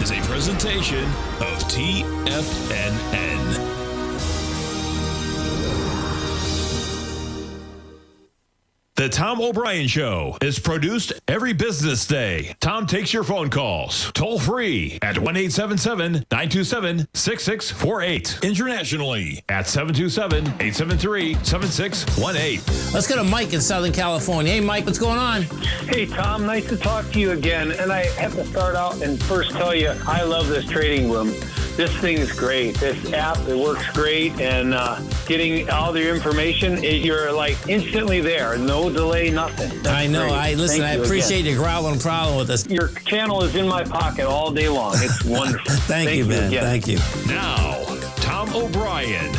is a presentation of TFNN. The Tom O'Brien Show is produced every business day. Tom takes your phone calls toll free at 1-877-927-6648. Internationally at 727-873-7618. Let's go to Mike in Southern California. Hey, Mike, what's going on? Hey, Tom, nice to talk to you again. And I have to start out and first tell you, I love this trading room. This thing is great. This app, it works great. And getting all the information, you're like instantly there. No delay, nothing. That's I know. great. I appreciate you growling problem with us. Your channel is in my pocket all day long. It's wonderful. Thank you, man. Again. Thank you. Now, Tom O'Brien.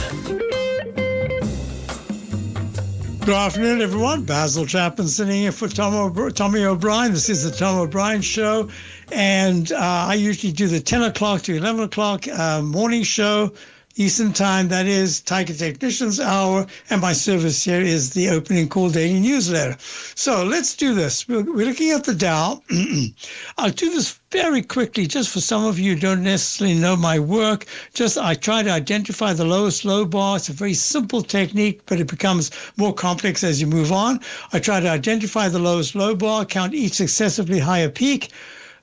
Good afternoon, everyone. Basil Chapman sitting in for Tommy O'Brien. This is the Tom O'Brien Show. And I usually do the 10 o'clock to 11 o'clock morning show, Eastern Time. That is Tiger Technicians Hour. And my service here is the opening call daily newsletter. So let's do this. We're looking at the Dow. I'll do this very quickly, just for some of you who don't necessarily know my work. I try to identify the lowest low bar. It's a very simple technique, but it becomes more complex as you move on. I try to identify the lowest low bar, count each successively higher peak,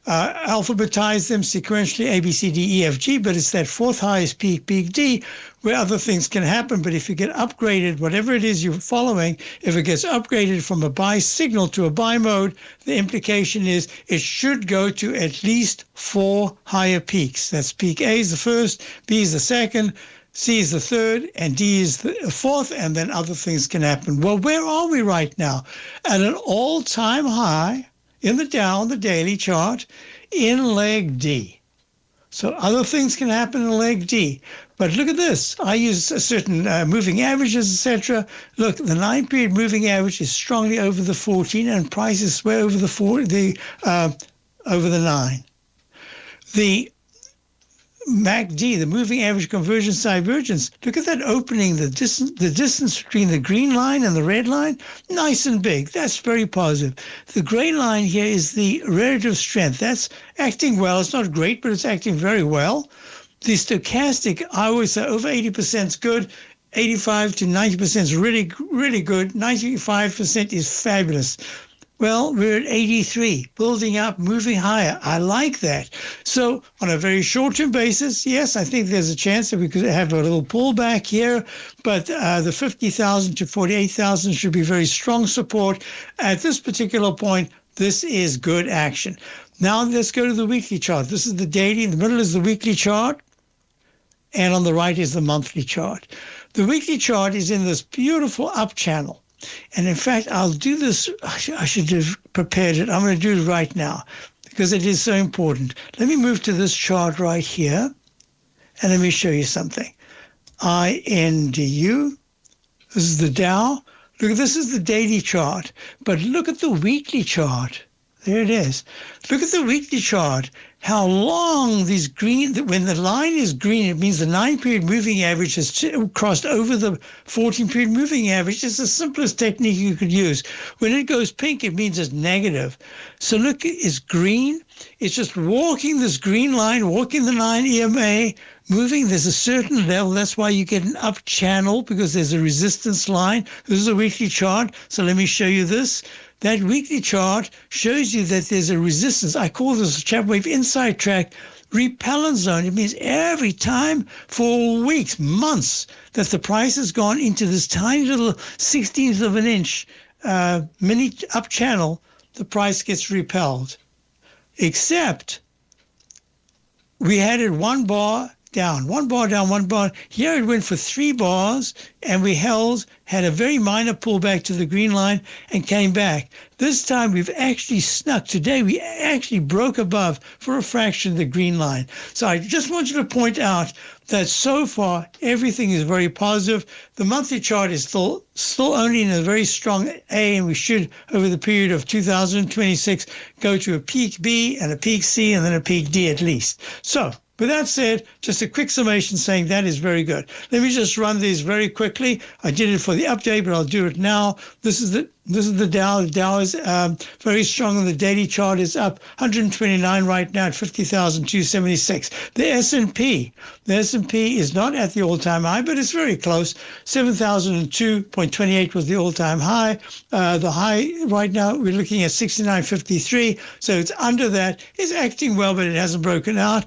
alphabetize them sequentially, A, B, C, D, E, F, G, but it's that fourth highest peak, peak D, where other things can happen. But if you get upgraded, whatever it is you're following, if it gets upgraded from a buy signal to a buy mode, the implication is it should go to at least 4 higher peaks. That's peak A is the first, B is the second, C is the third, and D is the fourth, and then other things can happen. Well, where are we right now? At an all-time high in the Dow, on the daily chart, in leg D. So other things can happen in leg D. But look at this. I use a certain moving averages, etc. Look, the 9-period moving average is strongly over the 14, and price is way over the over the 9. The MACD, the moving average convergence divergence, look at that opening, the distance between the green line and the red line, nice and big. That's very positive. The gray line here is the relative strength. That's acting well. It's not great, but it's acting very well. The stochastic, I always say over 80% is good. 85 to 90% is really, really good. 95% is fabulous. Well, we're at 83, building up, moving higher. I like that. So on a very short-term basis, yes, I think there's a chance that we could have a little pullback here, but the 50,000 to 48,000 should be very strong support. At this particular point, this is good action. Now let's go to the weekly chart. This is the daily. In the middle is the weekly chart, and on the right is the monthly chart. The weekly chart is in this beautiful up channel. And in fact, I'll do this. I should have prepared it. I'm going to do it right now because it is so important. Let me move to this chart right here, and let me show you something. INDU. This is the Dow. Look, this is the daily chart. But look at the weekly chart. There it is. Look at the weekly chart. How long these green, when the line is green, it means the 9-period moving average has crossed over the 14-period moving average. It's the simplest technique you could use. When it goes pink, it means it's negative. So look, it's green. It's just walking this green line, walking the 9 EMA, moving. There's a certain level. That's why you get an up channel, because there's a resistance line. This is a weekly chart. So let me show you this. That weekly chart shows you that there's a resistance. I call this a Chapman wave inside track repellent zone. It means every time for weeks, months, that the price has gone into this tiny little 16th of an inch mini up channel, the price gets repelled. Except we had it 1 bar down, 1 bar down, 1 bar. Here it went for 3 bars, and we had a very minor pullback to the green line and came back. This time we've actually snuck. Today we actually broke above for a fraction the green line. So I just want you to point out that so far everything is very positive. The monthly chart is still only in a very strong A, and we should, over the period of 2026, go to a peak B and a peak C and then a peak D at least. So with that said, just a quick summation saying that is very good. Let me just run these very quickly. I did it for the update, but I'll do it now. This is the This is the Dow. The Dow is very strong on the daily chart. Is up 129 right now at 50,276. The S&P is not at the all-time high, but it's very close. 7,002.28 was the all-time high. The high right now we're looking at 69.53, so it's under that. It's acting well, but it hasn't broken out.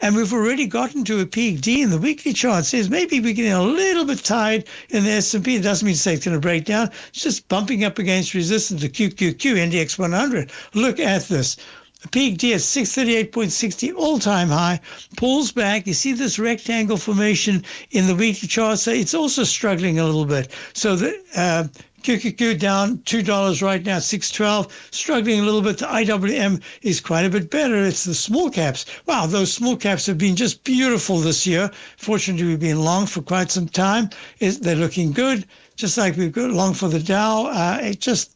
And we've already gotten to a peak D in the weekly chart. It says maybe we're getting a little bit tired in the S&P. It doesn't mean to say it's going to break down. It's just bumping up against resistance, the QQQ Index 100. Look at this. The peak D at 638.60, all-time high, pulls back. You see this rectangle formation in the weekly chart. So it's also struggling a little bit. So the QQQ down $2 right now, 612, struggling a little bit. The IWM is quite a bit better. It's the small caps. Wow, those small caps have been just beautiful this year. Fortunately, we've been long for quite some time. They're looking good. Just like we've got along for the Dow,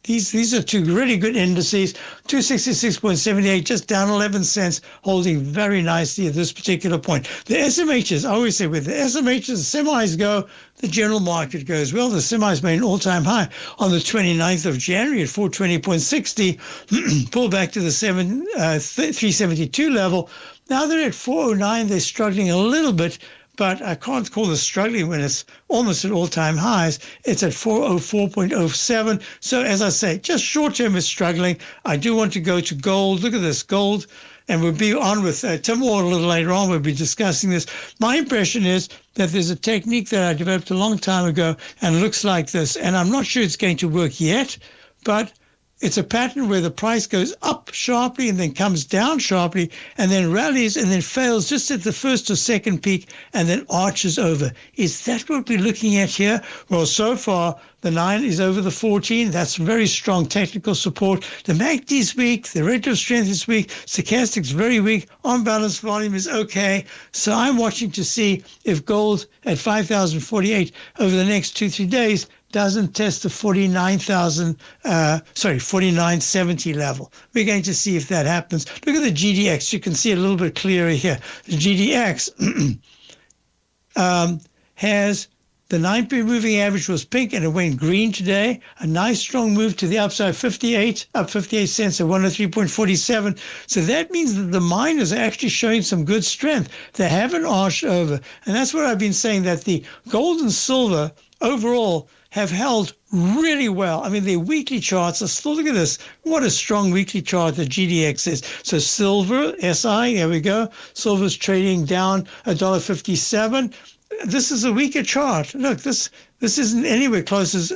these are two really good indices. 266.78, just down 11 cents, holding very nicely at this particular point. The SMHs, I always say, with the SMHs, the semis go, the general market goes. Well, the semis made an all-time high on the 29th of January at 420.60, pull back to the 372 level. Now they're at 409. They're struggling a little bit, but I can't call this struggling when it's almost at all-time highs. It's at 404.07. So as I say, just short-term is struggling. I do want to go to gold. Look at this, gold. And we'll be on with Tim Ward a little later on. We'll be discussing this. My impression is that there's a technique that I developed a long time ago and looks like this. And I'm not sure it's going to work yet, but it's a pattern where the price goes up sharply and then comes down sharply and then rallies and then fails just at the first or second peak and then arches over. Is that what we're looking at here? Well, so far, the 9 is over the 14. That's very strong technical support. The MACD is weak. The relative strength is weak. Stochastic's very weak. On-balance volume is okay. So I'm watching to see if gold at 5,048 over the next 2-3 days doesn't test the 4970 level. We're going to see if that happens. Look at the GDX. You can see it a little bit clearer here. The GDX has the 9-period moving average was pink and it went green today. A nice strong move to the upside, 58, up 58 cents at 103.47. So that means that the miners are actually showing some good strength. They haven't arched over. And that's what I've been saying, that the gold and silver overall have held really well. I mean, their weekly charts are still, look at this. What a strong weekly chart the GDX is. So silver, SI, there we go. Silver's trading down $1.57. This is a weaker chart. Look, this isn't anywhere close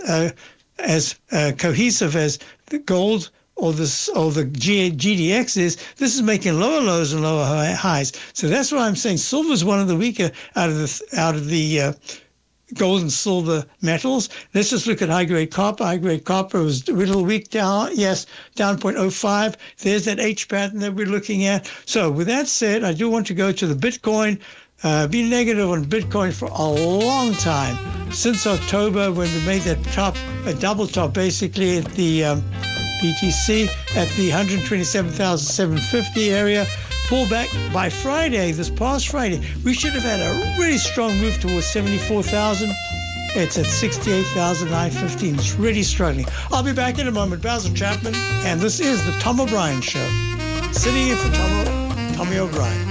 as cohesive as the gold or the GDX is. This is making lower lows and lower highs. So that's why I'm saying silver is one of the weaker out of the gold and silver metals. Let's just look at high-grade copper. High-grade copper was a little weak down, yes, down 0.05. There's that H pattern that we're looking at. So with that said, I do want to go to the Bitcoin. Been negative on Bitcoin for a long time, since October when we made that top, a double top basically at the BTC at the 127,750 area. Pull back by Friday, this past Friday, we should have had a really strong move towards 74,000. It's at 68,915. It's really struggling. I'll be back in a moment. Basil Chapman, and this is the Tom O'Brien Show. Sitting in for Tommy O'Brien.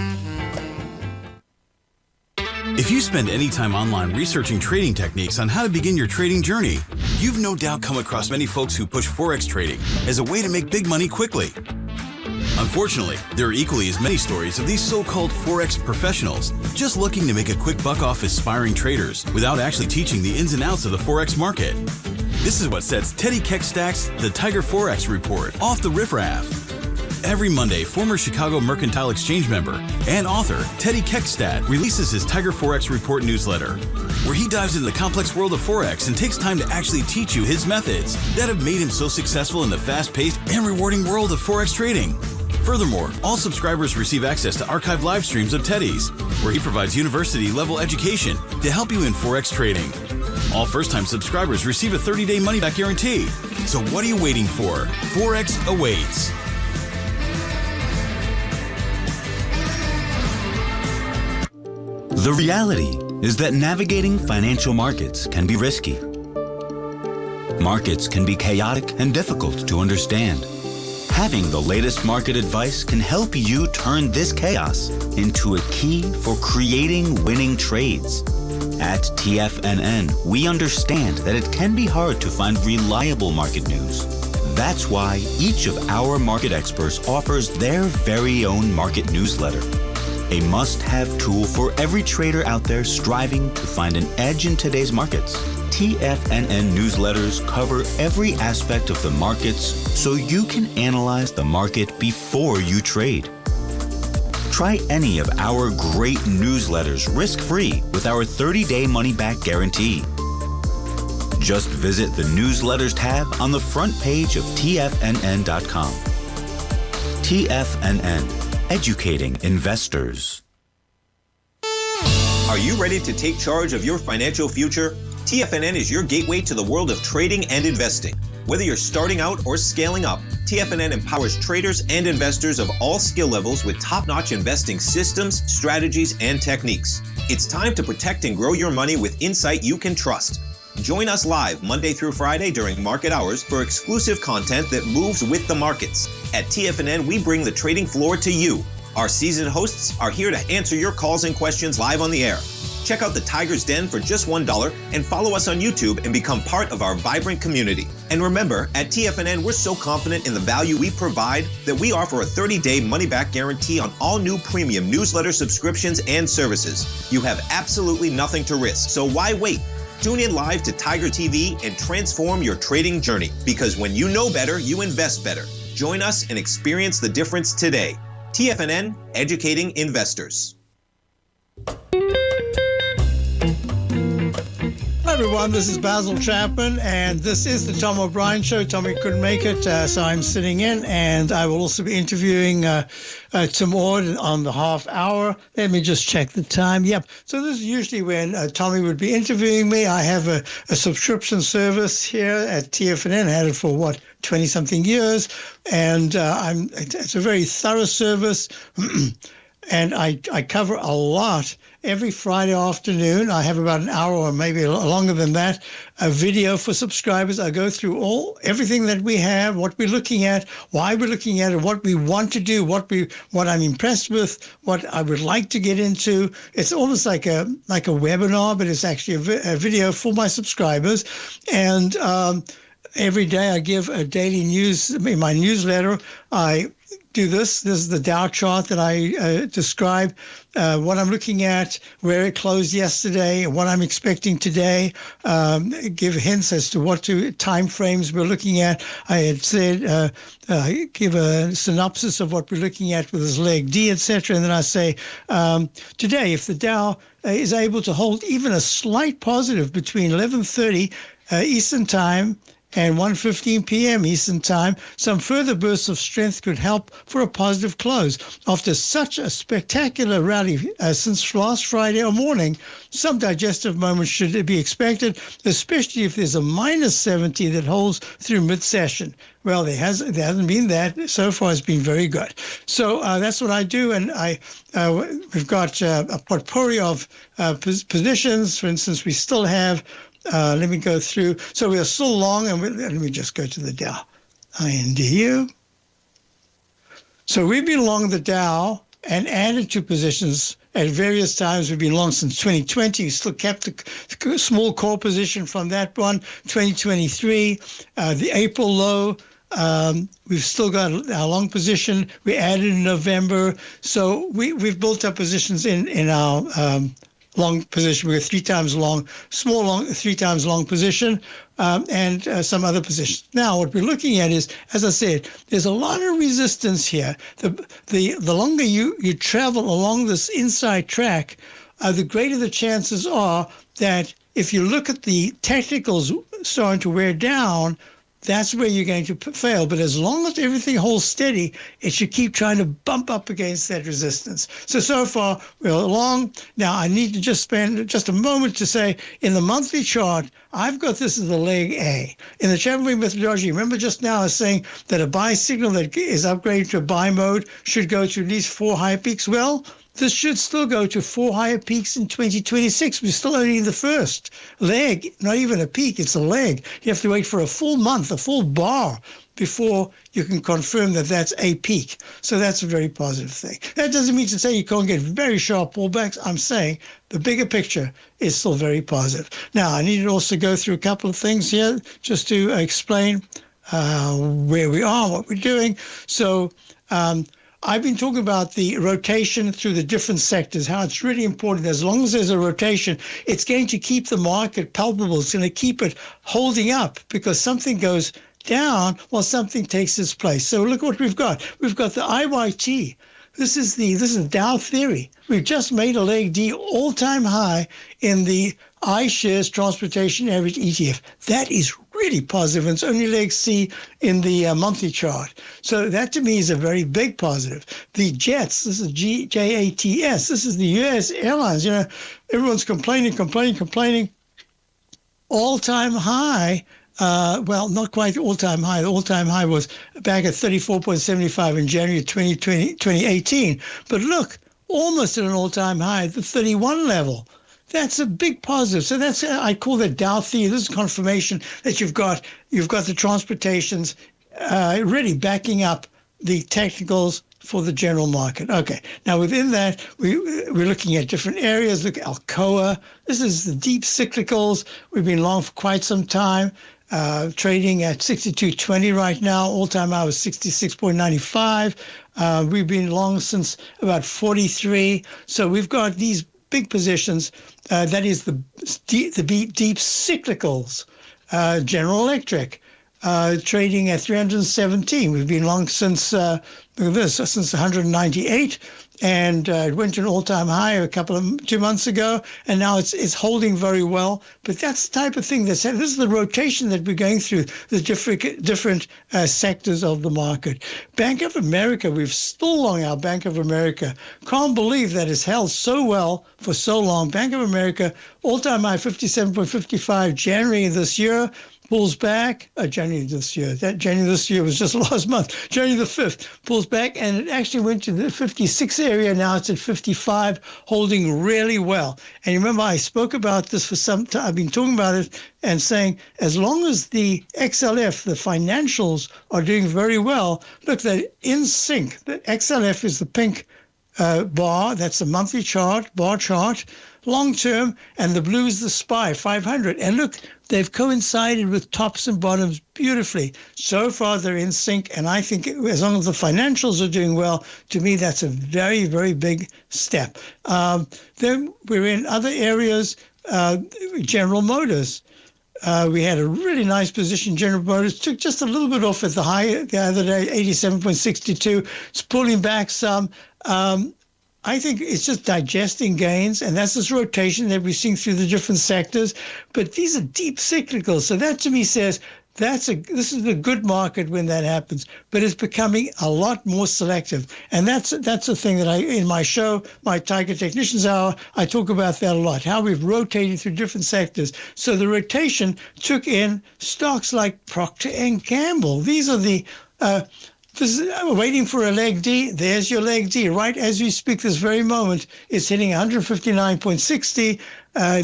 If you spend any time online researching trading techniques on how to begin your trading journey, you've no doubt come across many folks who push Forex trading as a way to make big money quickly. Unfortunately, there are equally as many stories of these so-called Forex professionals just looking to make a quick buck off aspiring traders without actually teaching the ins and outs of the Forex market. This is what sets Teddy Keckstadt's The Tiger Forex Report off the riffraff. Every Monday, former Chicago Mercantile Exchange member and author Teddy Keckstadt releases his Tiger Forex Report newsletter, where he dives into the complex world of Forex and takes time to actually teach you his methods that have made him so successful in the fast-paced and rewarding world of Forex trading. Furthermore, all subscribers receive access to archived live streams of Teddy's, where he provides university-level education to help you in Forex trading. All first-time subscribers receive a 30-day money-back guarantee. So what are you waiting for? Forex awaits. The reality is that navigating financial markets can be risky. Markets can be chaotic and difficult to understand. Having the latest market advice can help you turn this chaos into a key for creating winning trades. At TFNN, we understand that it can be hard to find reliable market news. That's why each of our market experts offers their very own market newsletter, a must-have tool for every trader out there striving to find an edge in today's markets. TFNN newsletters cover every aspect of the markets so you can analyze the market before you trade. Try any of our great newsletters risk-free with our 30-day money-back guarantee. Just visit the Newsletters tab on the front page of TFNN.com. TFNN, educating investors. Are you ready to take charge of your financial future? TFNN is your gateway to the world of trading and investing. Whether you're starting out or scaling up, TFNN empowers traders and investors of all skill levels with top-notch investing systems, strategies, and techniques. It's time to protect and grow your money with insight you can trust. Join us live Monday through Friday during market hours for exclusive content that moves with the markets. At TFNN, we bring the trading floor to you. Our seasoned hosts are here to answer your calls and questions live on the air. Check out the Tiger's Den for just $1 and follow us on YouTube and become part of our vibrant community. And remember, at TFNN, we're so confident in the value we provide that we offer a 30-day money-back guarantee on all new premium newsletter subscriptions and services. You have absolutely nothing to risk, so why wait? Tune in live to Tiger TV and transform your trading journey, because when you know better, you invest better. Join us and experience the difference today. TFNN, educating investors. Hi everyone, this is Basil Chapman, and this is the Tom O'Brien Show. Tommy couldn't make it, so I'm sitting in, and I will also be interviewing Tim Ord on the half hour. Let me just check the time. Yep. So this is usually when Tommy would be interviewing me. I have a subscription service here at TFNN. I had it for 20-something years, and it's a very thorough service, and I cover a lot. Every Friday afternoon, I have about an hour or maybe longer than that, a video for subscribers. I go through everything that we have, what we're looking at, why we're looking at it, what we want to do, what I'm impressed with, what I would like to get into. It's almost like a webinar, but it's actually a video for my subscribers. And every day I give a daily news in my newsletter. I do this. This is the Dow chart that I describe what I'm looking at, where it closed yesterday, what I'm expecting today, give hints as to what time frames we're looking at. I had said give a synopsis of what we're looking at with this leg D, etc. And then I say, today, if the Dow is able to hold even a slight positive between 11:30 Eastern Time and 1:15 p.m. Eastern Time, some further bursts of strength could help for a positive close. After such a spectacular rally since last Friday morning, some digestive moments should be expected, especially if there's a minus 70 that holds through mid-session. Well, there hasn't been that. So far, it's been very good. So that's what I do, and we've got a potpourri of positions. For instance, we still have let me go through. So we are still long, and let me just go to the Dow. INDU. So we've been long the Dow and added to positions at various times. We've been long since 2020. We still kept a small core position from that one. 2023, the April low. We've still got our long position. We added in November. So we've built up positions in our long position. We're 3 times long, small long, 3 times long position, and some other positions. Now, what we're looking at is, as I said, there's a lot of resistance here. The longer you travel along this inside track, the greater the chances are that if you look at the technicals starting to wear down, that's where you're going to fail. But as long as everything holds steady, it should keep trying to bump up against that resistance. So far, we're long. Now, I need to just spend just a moment to say, in the monthly chart, I've got this as the leg A. In the Chapman methodology, remember just now I was saying that a buy signal that is upgraded to a buy mode should go to at least 4 high peaks. Well, this should still go to 4 higher peaks in 2026. We're still only in the first leg, not even a peak, it's a leg. You have to wait for a full month, a full bar, before you can confirm that that's a peak. So that's a very positive thing. That doesn't mean to say you can't get very sharp pullbacks. I'm saying the bigger picture is still very positive. Now, I need to also go through a couple of things here just to explain where we are, what we're doing. So I've been talking about the rotation through the different sectors, how it's really important. As long as there's a rotation, it's going to keep the market palpable. It's going to keep it holding up because something goes down while something takes its place. So look what we've got. We've got the IYT. This is Dow theory. We've just made a leg D all-time high in the iShares Transportation Average ETF. That is really positive, and it's only leg C in the monthly chart. So that to me is a very big positive. The JETS, this is JATS. This is the U.S. airlines. You know, everyone's complaining. All-time high. Well, not quite the all-time high. The all-time high was back at 34.75 in January 2018. But look, almost at an all-time high at the 31 level. That's a big positive. So that's, I call that Dow theory. This is confirmation that you've got the transportations really backing up the technicals for the general market. Okay. Now within that, we're looking at different areas. Look, Alcoa. This is the deep cyclicals. We've been long for quite some time. Trading at 62.20 right now. All-time high was 66.95. We've been long since about 43. So we've got these big positions. That is the deep cyclicals. General Electric trading at 317. We've been long since look at this, since 198. And it went to an all-time high 2 months ago, and now it's holding very well. But that's the type of thing this is the rotation that we're going through, the different sectors of the market. Bank of America, we've still long our Bank of America. Can't believe that it's held so well for so long. Bank of America, all-time high 57.55 January this year. Pulls back, January this year. That January this year was just last month. January the 5th pulls back, and it actually went to the 56 area. Now it's at 55, holding really well. And you remember I spoke about this for some time. I've been talking about it and saying as long as the XLF, the financials, are doing very well, look, they're in sync. The XLF is the pink bar. That's the monthly chart, bar chart, long term, and the blue is the SPY 500. And look, they've coincided with tops and bottoms beautifully. So far, they're in sync, and I think as long as the financials are doing well, to me, that's a very, very big step. Then we're in other areas, General Motors. We had a really nice position. General Motors took just a little bit off at the high the other day, 87.62. It's pulling back some. I think it's just digesting gains, and that's this rotation that we're seeing through the different sectors. But these are deep cyclicals, so that to me says this is a good market when that happens. But it's becoming a lot more selective, and that's the thing that in my show, my Tiger Technicians Hour, I talk about that a lot. How we've rotated through different sectors. So the rotation took in stocks like Procter & Gamble. These are the waiting for a leg D. There's your leg D. Right as we speak this very moment, it's hitting 159.60.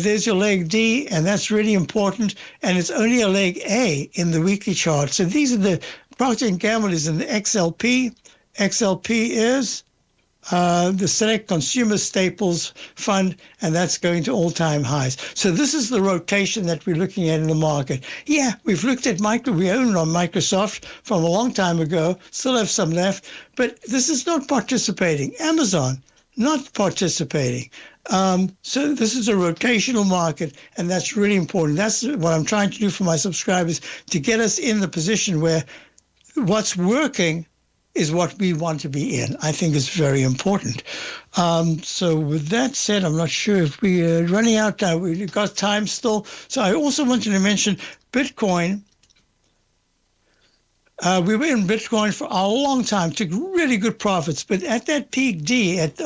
There's your leg D, and that's really important. And it's only a leg A in the weekly chart. So these are the Procter & Gamble is in the XLP. XLP is the Select Consumer Staples Fund, and that's going to all-time highs. So this is the rotation that we're looking at in the market. Yeah, we've looked at we owned on Microsoft from a long time ago, still have some left, but this is not participating. Amazon, not participating. So this is a rotational market, and that's really important. That's what I'm trying to do for my subscribers, to get us in the position where what's working is what we want to be in. I think it's very important. So with that said, I'm not sure if we're running out now. We've got time still. So I also wanted to mention Bitcoin. We were in Bitcoin for a long time, took really good profits. But at that peak D, at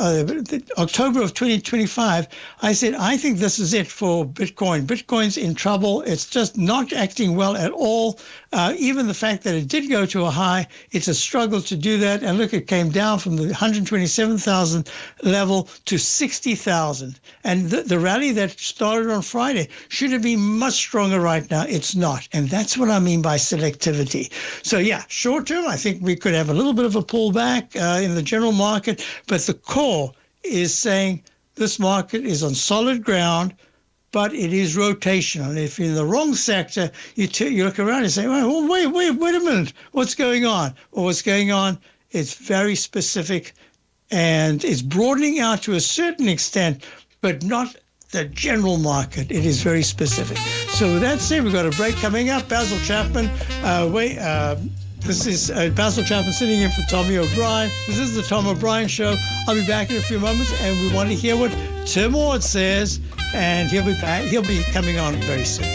October of 2025, I said, I think this is it for Bitcoin. Bitcoin's in trouble. It's just not acting well at all. Even the fact that it did go to a high, it's a struggle to do that. And look, it came down from the 127,000 level to 60,000. And the rally that started on Friday should have been much stronger right now. It's not. And that's what I mean by selectivity. So yeah, short term, I think we could have a little bit of a pullback in the general market, but the core is saying this market is on solid ground, but it is rotational. If you're in the wrong sector, you look around and say, well, wait a minute, what's going on? Well, what's going on, it's very specific, and it's broadening out to a certain extent, but not the general market. It is very specific. So with that said, we've got a break coming up. Basil Chapman, this is Basil Chapman sitting in for Tommy O'Brien. This is the Tom O'Brien Show. I'll be back in a few moments, and we want to hear what Tim Ward says, and he'll be back. He'll be coming on very soon.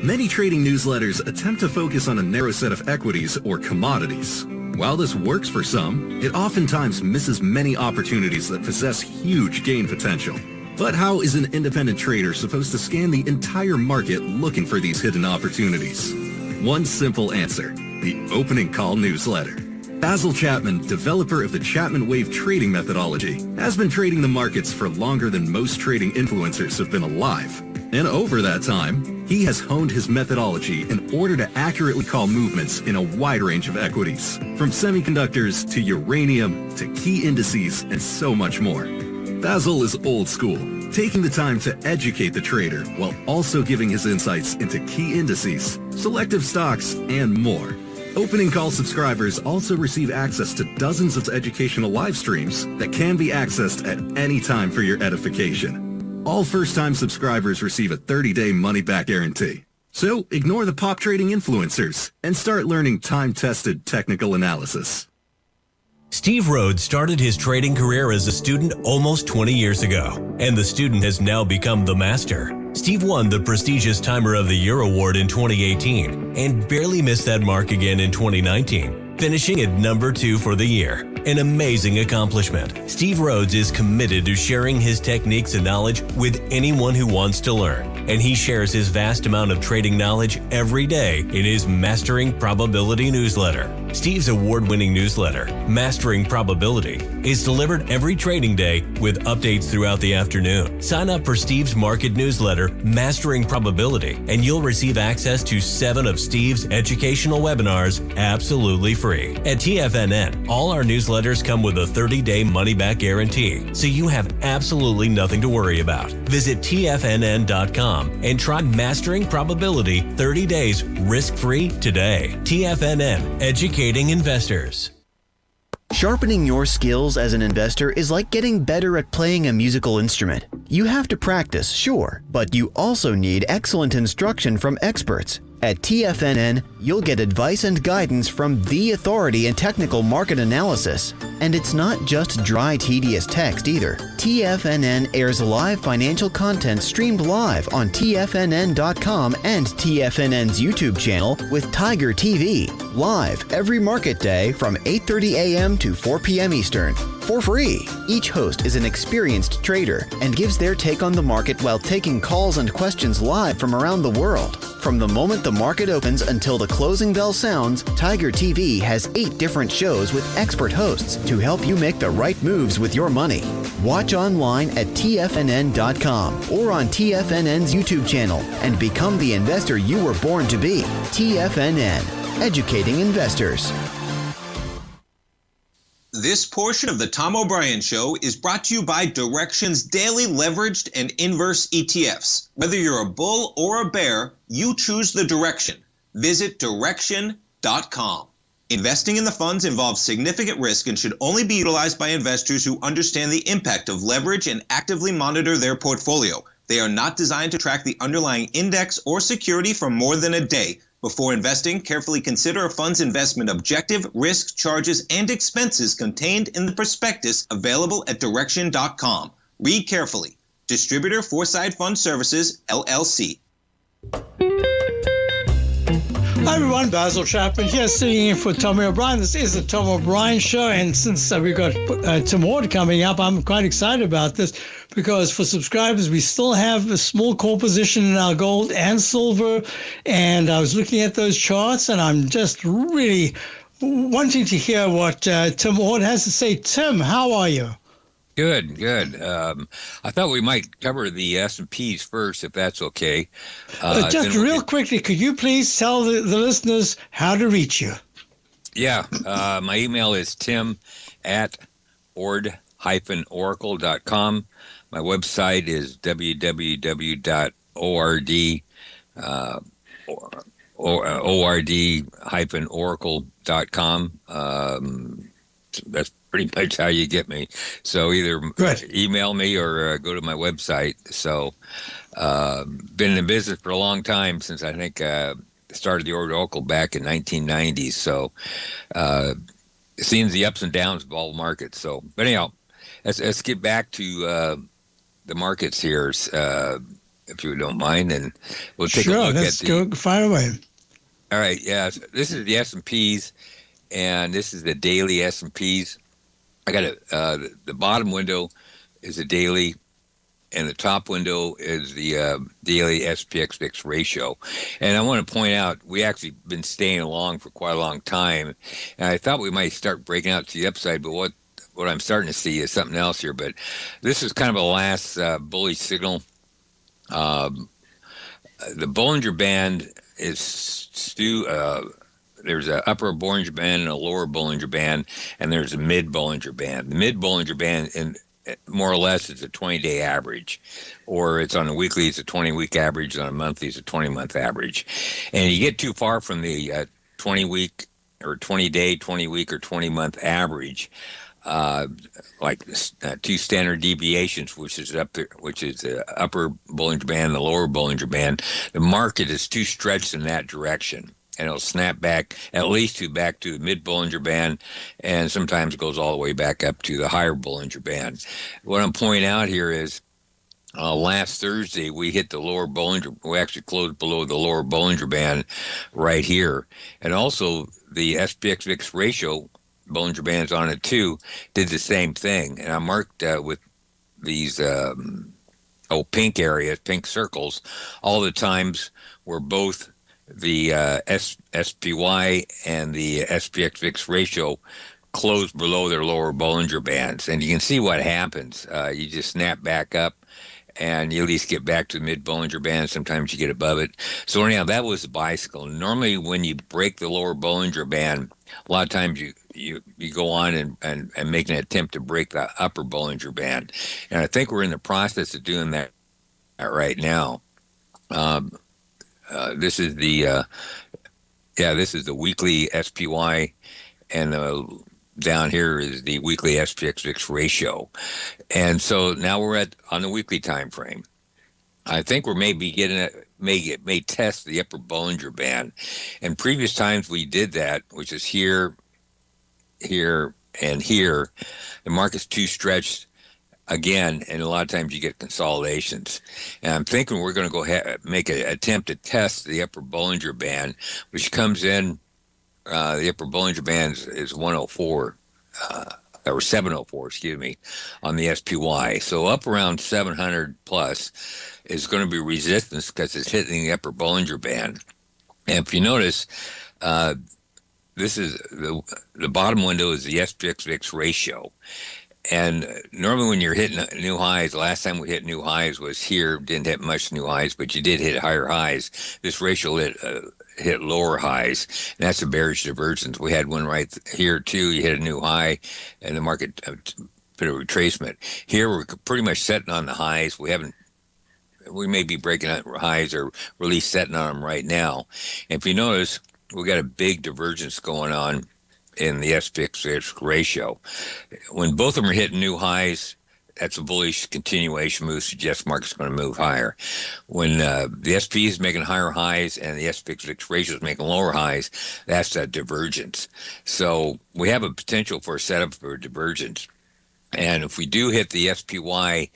Many trading newsletters attempt to focus on a narrow set of equities or commodities. While this works for some, it oftentimes misses many opportunities that possess huge gain potential. But how is an independent trader supposed to scan the entire market looking for these hidden opportunities? One simple answer: the opening call newsletter. Basil Chapman, developer of the Chapman Wave trading methodology, has been trading the markets for longer than most trading influencers have been alive. And over that time, he has honed his methodology in order to accurately call movements in a wide range of equities, from semiconductors to uranium to key indices and so much more. Basil is old school, taking the time to educate the trader while also giving his insights into key indices, selective stocks, and more. Opening call subscribers also receive access to dozens of educational live streams that can be accessed at any time for your edification. All first-time subscribers receive a 30-day money-back guarantee. So ignore the pop trading influencers and start learning time-tested technical analysis. Steve Rhodes started his trading career as a student almost 20 years ago, and the student has now become the master. Steve won the prestigious Timer of the Year award in 2018 and barely missed that mark again in 2019, finishing at number 2 for the year. An amazing accomplishment. Steve Rhodes is committed to sharing his techniques and knowledge with anyone who wants to learn, and he shares his vast amount of trading knowledge every day in his Mastering Probability newsletter. Steve's award-winning newsletter, Mastering Probability, is delivered every trading day with updates throughout the afternoon. Sign up for Steve's market newsletter, Mastering Probability, and you'll receive access to 7 of Steve's educational webinars absolutely free. At TFNN, all our newsletters come with a 30-day money-back guarantee, so you have absolutely nothing to worry about. Visit TFNN.com and try Mastering Probability 30 days risk-free today. TFNN, educating investors. Sharpening your skills as an investor is like getting better at playing a musical instrument. You have to practice, sure, but you also need excellent instruction from experts. At TFNN, you'll get advice and guidance from the authority in technical market analysis. And it's not just dry, tedious text either. TFNN airs live financial content streamed live on TFNN.com and TFNN's YouTube channel with Tiger TV, live every market day from 8:30 a.m. to 4 p.m. Eastern, for free. Each host is an experienced trader and gives their take on the market while taking calls and questions live from around the world. From the moment the market opens until the closing bell sounds, Tiger TV has 8 different shows with expert hosts to help you make the right moves with your money. Watch online at TFNN.com or on TFNN's YouTube channel and become the investor you were born to be. TFNN, educating investors. This portion of the Tom O'Brien Show is brought to you by Direxion's daily leveraged and inverse ETFs. Whether you're a bull or a bear, you choose the direction. Visit Direxion.com. Investing in the funds involves significant risk and should only be utilized by investors who understand the impact of leverage and actively monitor their portfolio. They are not designed to track the underlying index or security for more than a day. Before investing, carefully consider a fund's investment objective, risks, charges, and expenses contained in the prospectus available at Direxion.com. Read carefully. Distributor Foreside Fund Services, LLC. Hi everyone, Basil Chapman here, sitting in for Tommy O'Brien. This is the Tom O'Brien Show, and since we've got Tim Ward coming up, I'm quite excited about this because for subscribers, we still have a small core position in our gold and silver, and I was looking at those charts, and I'm just really wanting to hear what Tim Ward has to say. Tim, how are you? Good. I thought we might cover the S&Ps first, if that's okay. Just real quickly, could you please tell the listeners how to reach you? Yeah, my email is tim@ord-oracle.com. My website is www.ord-oracle.com. That's pretty much how you get me. So either email me or go to my website. So been in the business for a long time, since I think started the Oracle back in 1990. So seeing the ups and downs of all markets. So, but anyhow, let's get back to the markets here, if you don't mind, and we'll take a look at the. Sure, go fire away. All right, yeah. So this is the S&Ps. And this is the daily S&Ps. I got the bottom window is the daily, and the top window is the daily SPX VIX ratio. And I want to point out, we actually been staying along for quite a long time, and I thought we might start breaking out to the upside, but what I'm starting to see is something else here. But this is kind of a last bullish signal. The Bollinger Band is there's an upper Bollinger Band and a lower Bollinger Band, and there's a mid Bollinger Band. The mid Bollinger Band, and more or less, it's a 20-day average, or it's on a weekly, it's a 20-week average, on a monthly, it's a 20-month average. And you get too far from the 20-week or 20-day, 20-week or 20-month average, like two standard deviations, which is the upper Bollinger Band, the lower Bollinger Band. The market is too stretched in that direction, and it'll snap back at least back to the mid Bollinger Band, and sometimes goes all the way back up to the higher Bollinger Band. What I'm pointing out here is last Thursday we hit the lower Bollinger. We actually closed below the lower Bollinger Band right here, and also the SPX VIX ratio, Bollinger Band's on it too, did the same thing. And I marked with these pink areas, pink circles, all the times where both the SPY and the SPX VIX ratio close below their lower Bollinger Bands. And you can see what happens. You just snap back up, and you at least get back to the mid Bollinger Band. Sometimes you get above it. So anyhow, that was the bicycle. Normally, when you break the lower Bollinger Band, a lot of times you go on and make an attempt to break the upper Bollinger Band. And I think we're in the process of doing that right now. This is the weekly SPY, and down here is the weekly SPX VIX ratio. And so now we're on the weekly time frame. I think we're maybe may test the upper Bollinger Band. And previous times we did that, which is here, and here. The market's too stretched again, and a lot of times you get consolidations. And I'm thinking we're going to go make an attempt to test the upper Bollinger Band, which comes in, the upper Bollinger Band is 104, or 704, excuse me, on the SPY. So up around 700 plus is going to be resistance because it's hitting the upper Bollinger Band. And if you notice, this is the bottom window is the SPX VIX ratio. And normally when you're hitting new highs, the last time we hit new highs was here, didn't hit much new highs, but you did hit higher highs. This ratio hit lower highs, and that's a bearish divergence. We had one right here too. You hit a new high, and the market put a retracement. Here we're pretty much setting on the highs. We may be breaking out highs or really setting on them right now. And if you notice, we got a big divergence going on in the SPX ratio. When both of them are hitting new highs, that's a bullish continuation move, suggests market's going to move higher. When the SP is making higher highs and the SPX ratio is making lower highs, that's a divergence. So we have a potential for a setup for a divergence. And if we do hit the SPY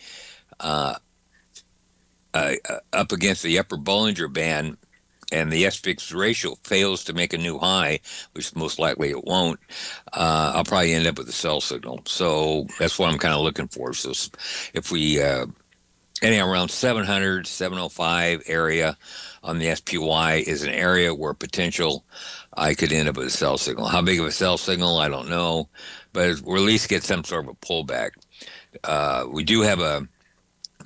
up against the upper Bollinger Band, and the SPX ratio fails to make a new high, which most likely it won't, I'll probably end up with a sell signal. So that's what I'm kind of looking for. So if we anyhow, around 700, 705 area on the SPY is an area where potential I could end up with a sell signal. How big of a sell signal, I don't know, but we'll at least get some sort of a pullback. We do have a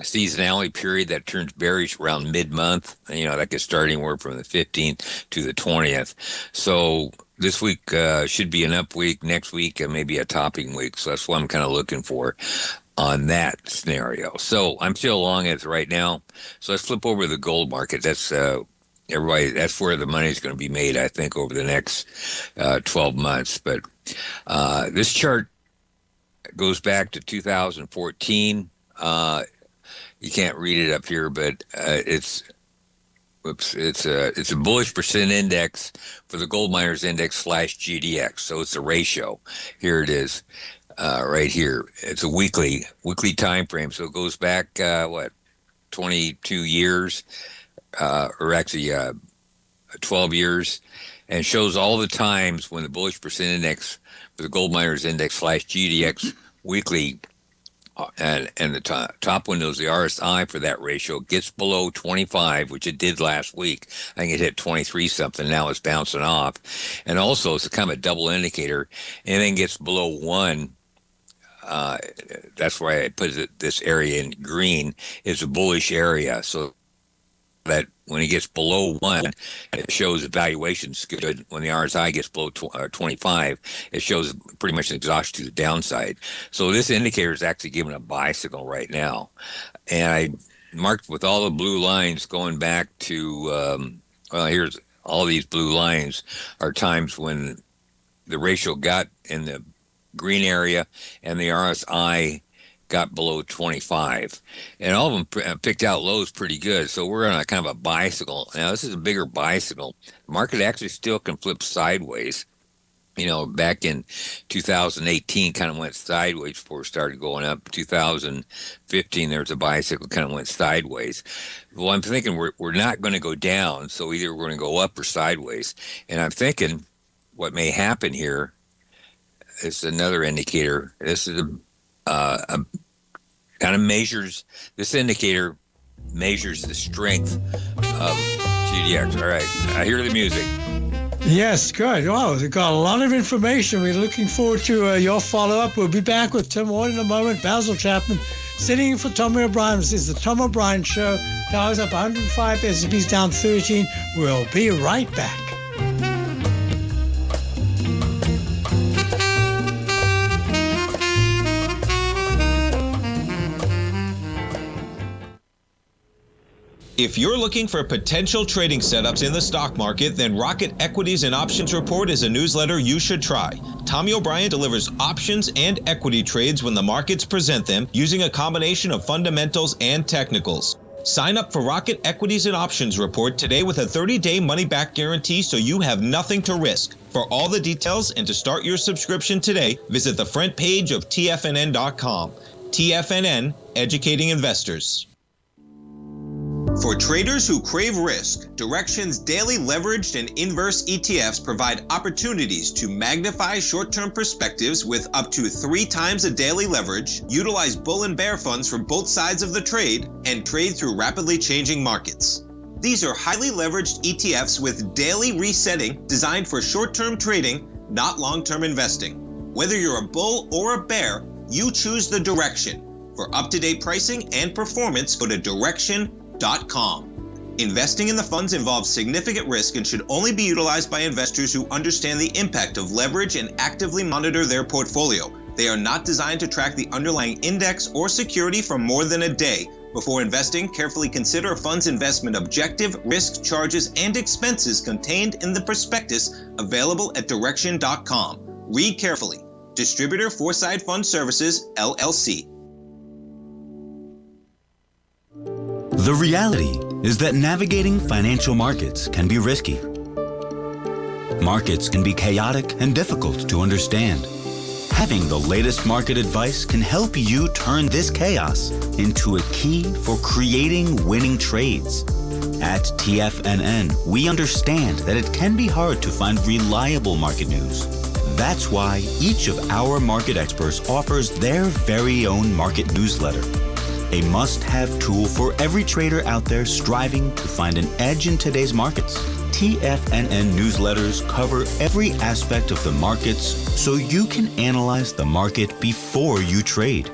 seasonality period that turns bearish around mid-month. That gets starting anywhere from the 15th to the 20th. So this week should be an up week. Next week, maybe a topping week. So that's what I'm kind of looking for on that scenario. So I'm still long as right now. So let's flip over to the gold market. That's that's where the money is going to be made, I think, over the next 12 months. But this chart goes back to 2014. You can't read it up here, but it's a bullish percent index for the gold miners index / GDX. So it's a ratio. Here it is. Right here. It's a weekly time frame. So it goes back 22 years, or actually 12 years, and shows all the times when the bullish percent index for the gold miners index / GDX weekly, and the top window is the RSI for that ratio, gets below 25, which it did last week. I think it hit 23 something. Now it's bouncing off, and also it's a kind of a double indicator. Anything gets below 1. That's why I put this area in green, is a bullish area. So that when it gets below 1, it shows valuation's good. When the RSI gets below 25, it shows pretty much an exhaustion to the downside. So this indicator is actually giving a buy signal right now. And I marked with all the blue lines going back to, here's all these blue lines are times when the ratio got in the green area and the RSI got below 25, and all of them picked out lows pretty good. So we're on a kind of a bicycle. Now this is a bigger bicycle. The market actually still can flip sideways. Back in 2018 kind of went sideways before it started going up. 2015 there was a bicycle, kind of went sideways. Well, I'm thinking we're not going to go down, so either we're going to go up or sideways. And I'm thinking what may happen here is another indicator. This is a kind of measures, this indicator measures the strength of GDX. All right, I hear the music. Yes, good. Wow, we've got a lot of information. We're looking forward to your follow-up. We'll be back with Tim Ward in a moment. Basil Chapman sitting in for Tommy O'Brien. This is the Tom O'Brien Show. Dow's up 105, S&P's down 13. We'll be right back. If you're looking for potential trading setups in the stock market, then Rocket Equities and Options Report is a newsletter you should try. Tommy O'Brien delivers options and equity trades when the markets present them, using a combination of fundamentals and technicals. Sign up for Rocket Equities and Options Report today with a 30-day money-back guarantee, so you have nothing to risk. For all the details and to start your subscription today, visit the front page of TFNN.com. TFNN, educating investors. For traders who crave risk, Direxion's daily leveraged and inverse ETFs provide opportunities to magnify short-term perspectives with up to 3 times a daily leverage, utilize bull and bear funds from both sides of the trade, and trade through rapidly changing markets. These are highly leveraged ETFs with daily resetting designed for short-term trading, not long-term investing. Whether you're a bull or a bear, you choose the Direxion. For up-to-date pricing and performance, go to Direxion.com. Investing in the funds involves significant risk and should only be utilized by investors who understand the impact of leverage and actively monitor their portfolio. They are not designed to track the underlying index or security for more than a day. Before investing, carefully consider a fund's investment objective, risk, charges, and expenses contained in the prospectus available at Direxion.com. Read carefully. Distributor Foreside Fund Services, LLC. The reality is that navigating financial markets can be risky. Markets can be chaotic and difficult to understand. Having the latest market advice can help you turn this chaos into a key for creating winning trades. At TFNN, we understand that it can be hard to find reliable market news. That's why each of our market experts offers their very own market newsletter, a must-have tool for every trader out there striving to find an edge in today's markets. TFNN newsletters cover every aspect of the markets so you can analyze the market before you trade.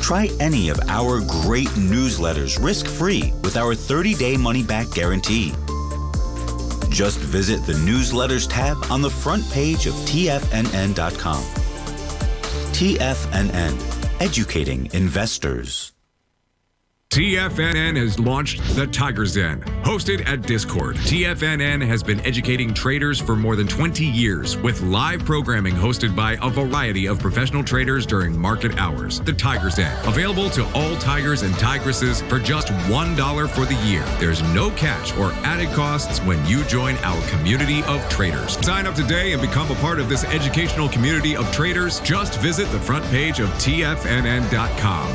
Try any of our great newsletters risk-free with our 30-day money-back guarantee. Just visit the Newsletters tab on the front page of TFNN.com. TFNN, educating investors. TFNN has launched the Tiger's Den, hosted at Discord. TFNN has been educating traders for more than 20 years with live programming hosted by a variety of professional traders during market hours. The Tiger's Den, available to all tigers and tigresses for just $1 for the year. There's no catch or added costs when you join our community of traders. Sign up today and become a part of this educational community of traders. Just visit the front page of TFNN.com.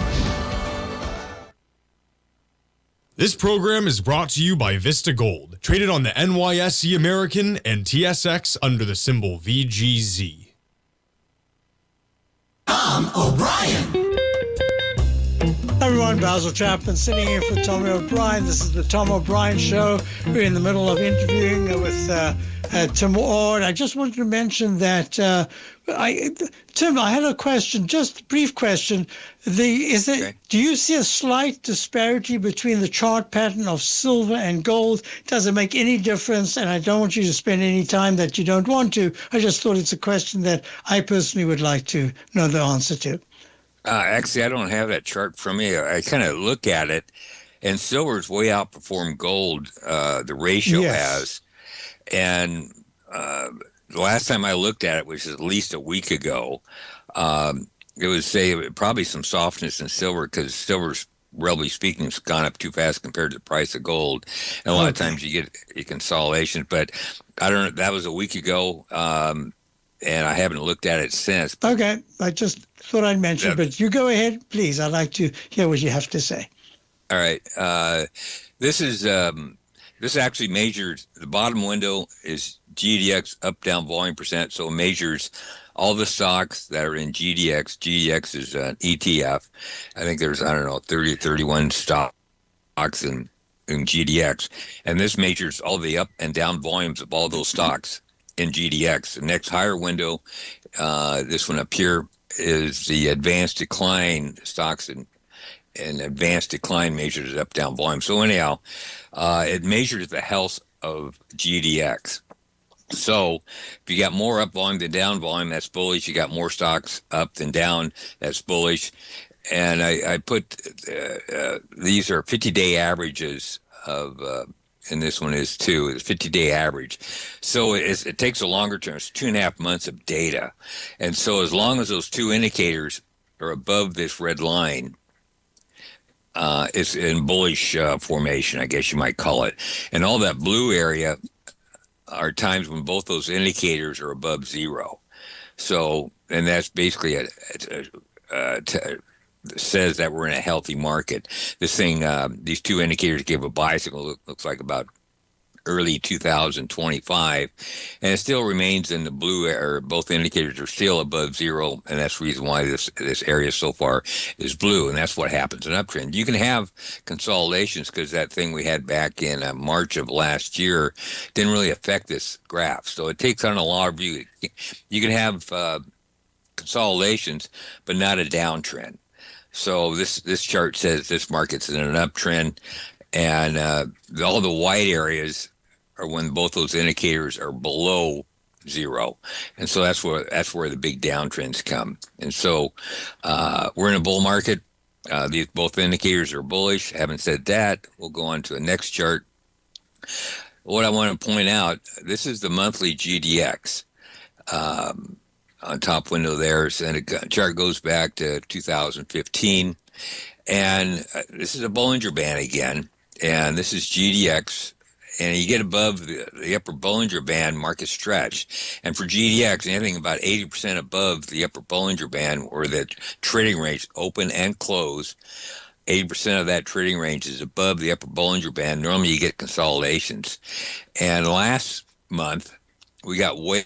This program is brought to you by Vista Gold, traded on the NYSE American and TSX under the symbol VGZ. Tom O'Brien. Hi everyone, Basil Chapman sitting in for Tommy O'Brien. This is the Tom O'Brien Show. We're in the middle of interviewing with Tim Ord. I just wanted to mention that, Tim, I had a question, just a brief question. Do you see a slight disparity between the chart pattern of silver and gold? Does it make any difference? And I don't want you to spend any time that you don't want to. I just thought it's a question that I personally would like to know the answer to. Actually, I don't have that chart from me. I kind of look at it, and silver's way outperformed gold. The ratio has. And the last time I looked at it, which is at least a week ago, it would probably some softness in silver because silver's, relatively speaking, has gone up too fast compared to the price of gold. And a lot of times you get a consolidation. But I don't know. That was a week ago, and I haven't looked at it since. Okay. I just thought I'd mention, but you go ahead, please. I'd like to hear what you have to say. All right. This actually measures, the bottom window is GDX up, down volume percent. So it measures all the stocks that are in GDX. GDX is an ETF. I think there's, 30, 31 stocks in GDX. And this measures all the up and down volumes of all those stocks in GDX. The next higher window, this one up here, is the advanced decline stocks and advanced decline measures up down volume. So anyhow, it measures the health of GDX. So if you got more up volume than down volume, that's bullish. You got more stocks up than down, that's bullish. And I put these are 50-day averages of and this one is too. It's 50-day average. So it takes a longer term. It's 2.5 months of data. And so as long as those two indicators are above this red line, it's in bullish formation, I guess you might call it. And all that blue area are times when both those indicators are above zero. So, and that's basically says that we're in a healthy market. This thing, these two indicators give a bicycle, looks like about early 2025, and it still remains in the blue, or both indicators are still above zero, and that's the reason why this area so far is blue, and that's what happens in uptrend. You can have consolidations because that thing we had back in March of last year didn't really affect this graph, so it takes on a lot of view. You can have consolidations, but not a downtrend. So this chart says this market's in an uptrend, and all the white areas are when both those indicators are below zero, and so that's where the big downtrends come. And so we're in a bull market. These both indicators are bullish. Having said that, we'll go on to the next chart. What I want to point out: this is the monthly GDX. On top window there, and the chart goes back to 2015, and this is a Bollinger Band again, and this is GDX, and you get above the upper Bollinger Band, market stretch, and for GDX, anything about 80% above the upper Bollinger Band, or the trading range open and close, 80% of that trading range is above the upper Bollinger Band. Normally you get consolidations. And last month, we got way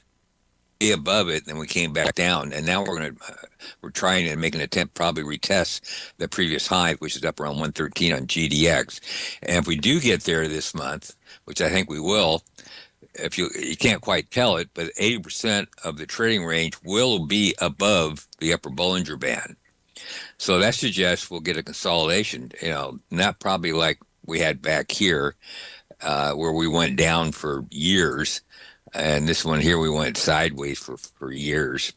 above it, and we came back down. And now we're trying to make an attempt, probably retest the previous high, which is up around 113 on GDX. And if we do get there this month, which I think we will, if you can't quite tell it, but 80% of the trading range will be above the upper Bollinger Band. So that suggests we'll get a consolidation, not probably like we had back here, where we went down for years. And this one here, we went sideways for years.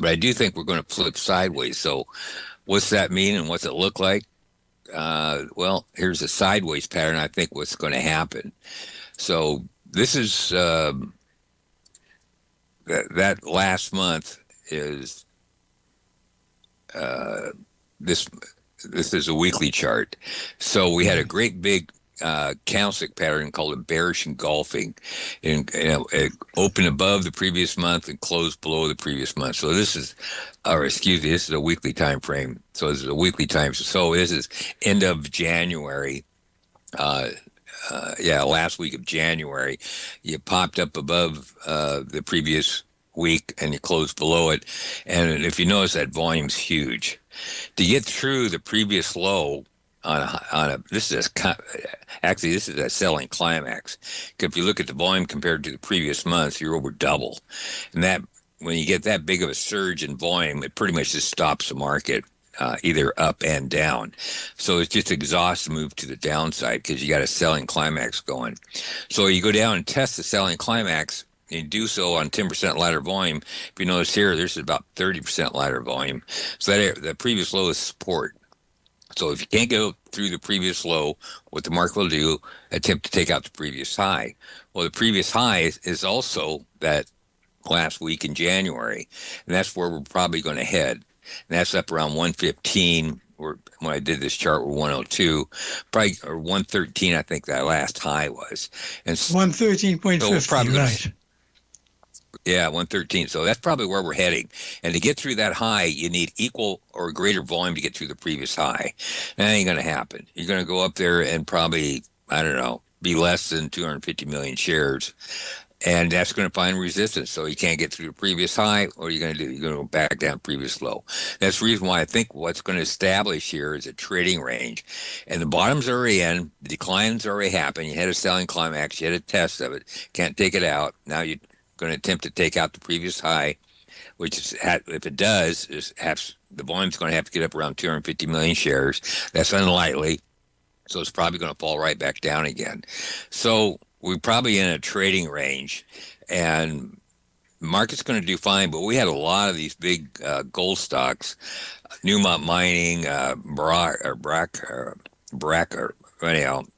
But I do think we're going to flip sideways. So what's that mean and what's it look like? Well, here's a sideways pattern. I think what's going to happen. So this is that last month is this is a weekly chart. So we had a great big candlestick pattern called a bearish engulfing, and it opened above the previous month and closed below the previous month. So this is a weekly time frame. So this is a weekly time. So this is end of January. Last week of January, you popped up above the previous week and you closed below it. And if you notice, that volume's huge. To get through the previous low this is a selling climax. If you look at the volume compared to the previous months, you're over double. And that when you get that big of a surge in volume, it pretty much just stops the market. Either up and down. So it's just exhaust to move to the downside because you got a selling climax going. So you go down and test the selling climax and do so on 10% lighter volume. If you notice here, this is about 30% lighter volume. So the previous low is support. So if you can't go through the previous low, what the market will do, attempt to take out the previous high. Well, the previous high is also that last week in January, and that's where we're probably going to head. And that's up around 115. When I did this chart, we're 102, probably, or 113. I think that last high was, and 113.50. Right. Yeah, 113. So that's probably where we're heading. And to get through that high, you need equal or greater volume to get through the previous high. That ain't going to happen. You're going to go up there and probably, be less than 250 million shares. And that's going to find resistance. So you can't get through the previous high. What are you going to do? You're going to go back down previous low. That's the reason why I think what's going to establish here is a trading range. And the bottom's already in. The decline's already happened. You had a selling climax. You had a test of it. Can't take it out. Now you're going to attempt to take out the previous high, which is, if it does, the volume's going to have to get up around 250 million shares. That's unlikely. So it's probably going to fall right back down again. So we're probably in a trading range, and the market's going to do fine, but we had a lot of these big gold stocks, Newmont Mining,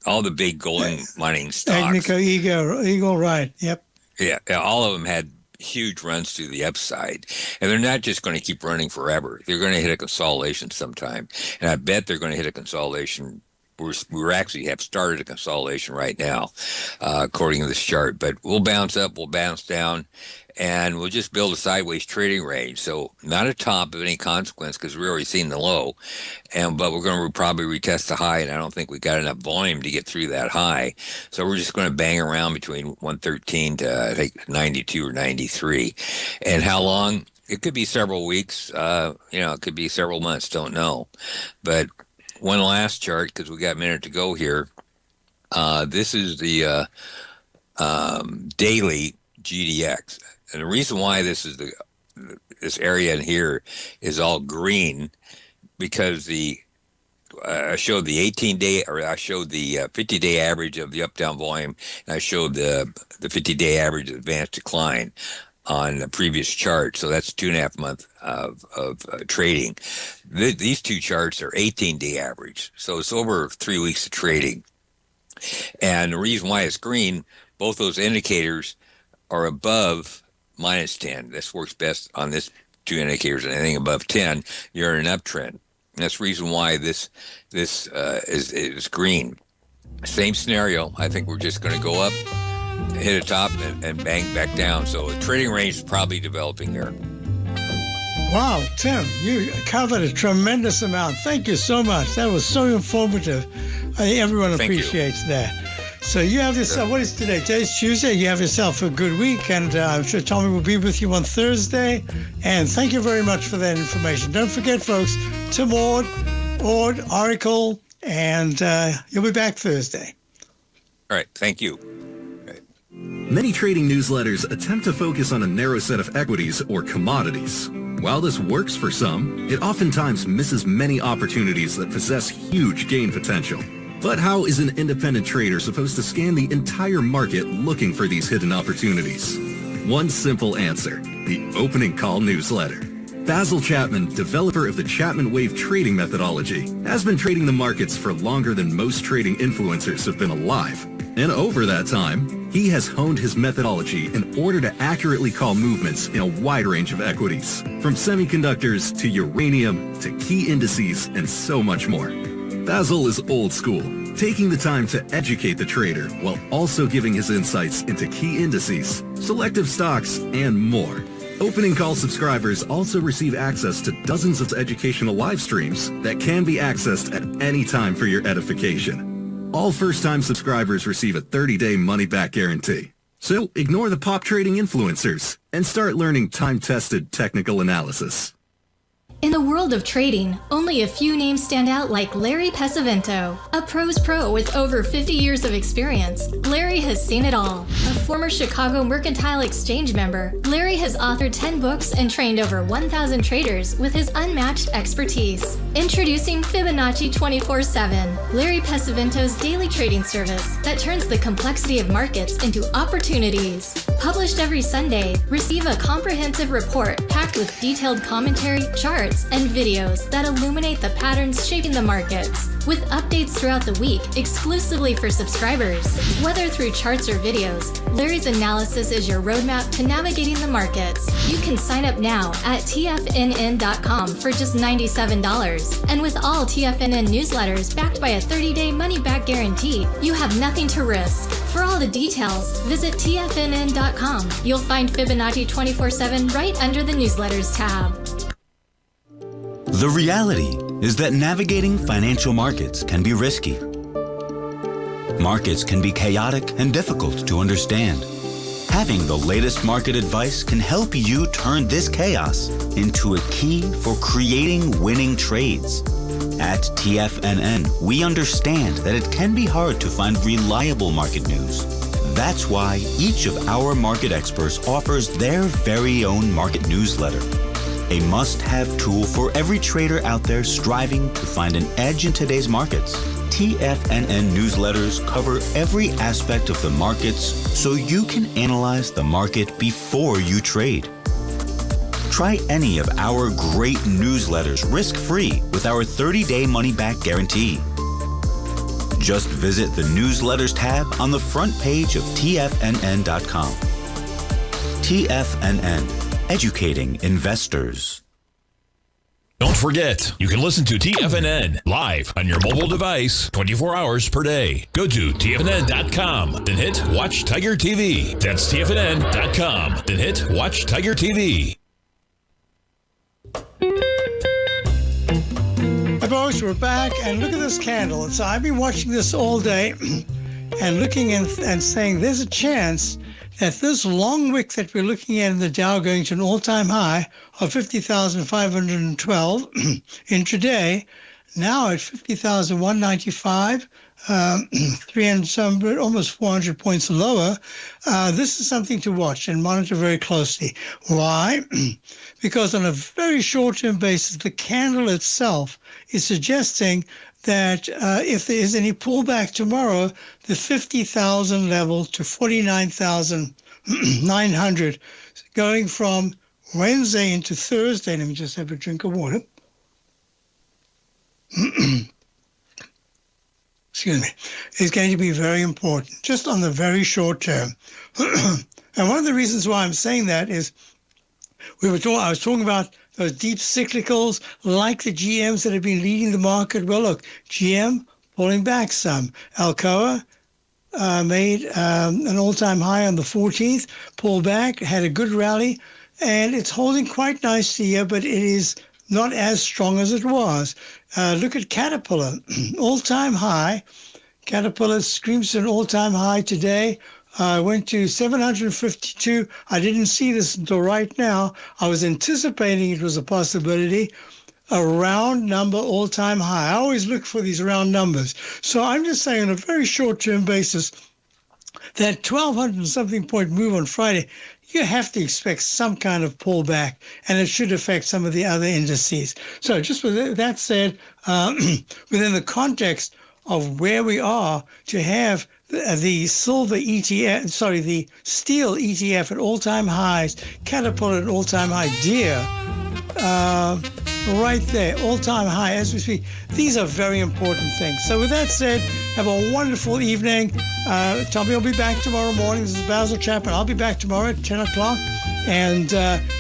all the big gold mining stocks. Agnico Eagle, right, yep. Yeah, all of them had huge runs to the upside, and they're not just going to keep running forever. They're going to hit a consolidation sometime, and I bet they're going to hit a consolidation. We actually have started a consolidation right now, according to this chart. But we'll bounce up, we'll bounce down, and we'll just build a sideways trading range. So not a top of any consequence because we've already seen the low, but we're going to probably retest the high, and I don't think we got enough volume to get through that high. So we're just going to bang around between 113 to I think 92 or 93. And how long? It could be several weeks. It could be several months. Don't know, but. One last chart, because we got a minute to go here. This is the daily GDX. And the reason why this area in here is all green, because I showed the 18-day, or I showed the 50-day average of the up-down volume, and I showed the 50-day average of advanced decline on the previous chart. So that's 2.5 months of trading. These two charts are 18-day average. So it's over 3 weeks of trading. And the reason why it's green, both those indicators are above minus 10. This works best on this two indicators. Anything above 10, you're in an uptrend. And that's the reason why this is green. Same scenario. I think we're just going to go up, hit a top, and bang back down. So the trading range is probably developing here. Wow, Tim, you covered a tremendous amount. Thank you so much. That was so informative. I think everyone appreciates that. So you have yourself, what is today? Today's Tuesday. You have yourself a good week, and I'm sure Tommy will be with you on Thursday. And thank you very much for that information. Don't forget, folks, Tim Ord, Oracle, and you'll be back Thursday. All right. Thank you. Many trading newsletters attempt to focus on a narrow set of equities or commodities. While this works for some, it oftentimes misses many opportunities that possess huge gain potential. But how is an independent trader supposed to scan the entire market looking for these hidden opportunities? One simple answer: the opening call newsletter. Basil Chapman, developer of the Chapman Wave trading methodology, has been trading the markets for longer than most trading influencers have been alive. And over that time, he has honed his methodology in order to accurately call movements in a wide range of equities, from semiconductors to uranium to key indices and so much more. Basil is old school, taking the time to educate the trader while also giving his insights into key indices, selective stocks, and more. Opening call subscribers also receive access to dozens of educational live streams that can be accessed at any time for your edification. All first-time subscribers receive a 30-day money-back guarantee. So ignore the pop trading influencers and start learning time-tested technical analysis. In the world of trading, only a few names stand out like Larry Pesavento, a pro's pro with over 50 years of experience. Larry has seen it all. A former Chicago Mercantile Exchange member, Larry has authored 10 books and trained over 1,000 traders with his unmatched expertise. Introducing Fibonacci 24/7, Larry Pesavento's daily trading service that turns the complexity of markets into opportunities. Published every Sunday, receive a comprehensive report packed with detailed commentary, charts, and videos that illuminate the patterns shaping the markets, with updates throughout the week exclusively for subscribers. Whether through charts or videos, Larry's analysis is your roadmap to navigating the markets. You can sign up now at TFNN.com for just $97. And with all TFNN newsletters backed by a 30-day money-back guarantee, you have nothing to risk. For all the details, visit TFNN.com. You'll find Fibonacci 24/7 right under the newsletters tab. The reality is that navigating financial markets can be risky. Markets can be chaotic and difficult to understand. Having the latest market advice can help you turn this chaos into a key for creating winning trades. At TFNN, we understand that it can be hard to find reliable market news. That's why each of our market experts offers their very own market newsletter. A must-have tool for every trader out there striving to find an edge in today's markets. TFNN newsletters cover every aspect of the markets so you can analyze the market before you trade. Try any of our great newsletters risk-free with our 30-day money-back guarantee. Just visit the newsletters tab on the front page of TFNN.com. TFNN. Educating investors. Don't forget, you can listen to TFNN live on your mobile device 24 hours per day. Go to TFNN.com, then hit Watch Tiger TV. That's TFNN.com, then hit Watch Tiger TV. Hi, folks, we're back, and look at this candle. So I've been watching this all day and looking and saying there's a chance that this long wick that we're looking at in the Dow going to an all-time high of 50,512 intraday, now at 50,195, 300 some, almost 400 points lower. This is something to watch and monitor very closely. Why? Because on a very short-term basis, the candle itself is suggesting that if there is any pullback tomorrow, the 50,000 level to 49,900, going from Wednesday into Thursday. Let me just have a drink of water. Excuse me. Is going to be very important, just on the very short term. And one of the reasons why I'm saying that is I was talking about those deep cyclicals like the GMs that have been leading the market. Well, look, GM pulling back some. Alcoa made an all-time high on the 14th, pulled back, had a good rally. and it's holding quite nicely here, but it is not as strong as it was. Look at Caterpillar, all-time high. Caterpillar screams an all-time high today. Went to 752. I didn't see this until right now. I was anticipating it was a possibility. A round number all-time high. I always look for these round numbers. So I'm just saying on a very short-term basis, that 1,200 and something point move on Friday, you have to expect some kind of pullback, and it should affect some of the other indices. So just with that said, within the context of where we are, to have the silver ETF, sorry, the steel ETF at all-time highs, Caterpillar at all-time high, Deere, right there, all-time high as we speak. These are very important things. So with that said, have a wonderful evening. Tommy will be back tomorrow morning. This is Basil Chapman. I'll be back tomorrow at 10 o'clock. And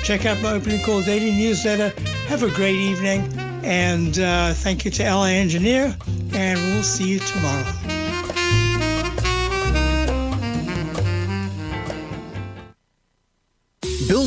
check out my Opening Call Daily newsletter. Have a great evening. And thank you to LA Engineer. And we'll see you tomorrow.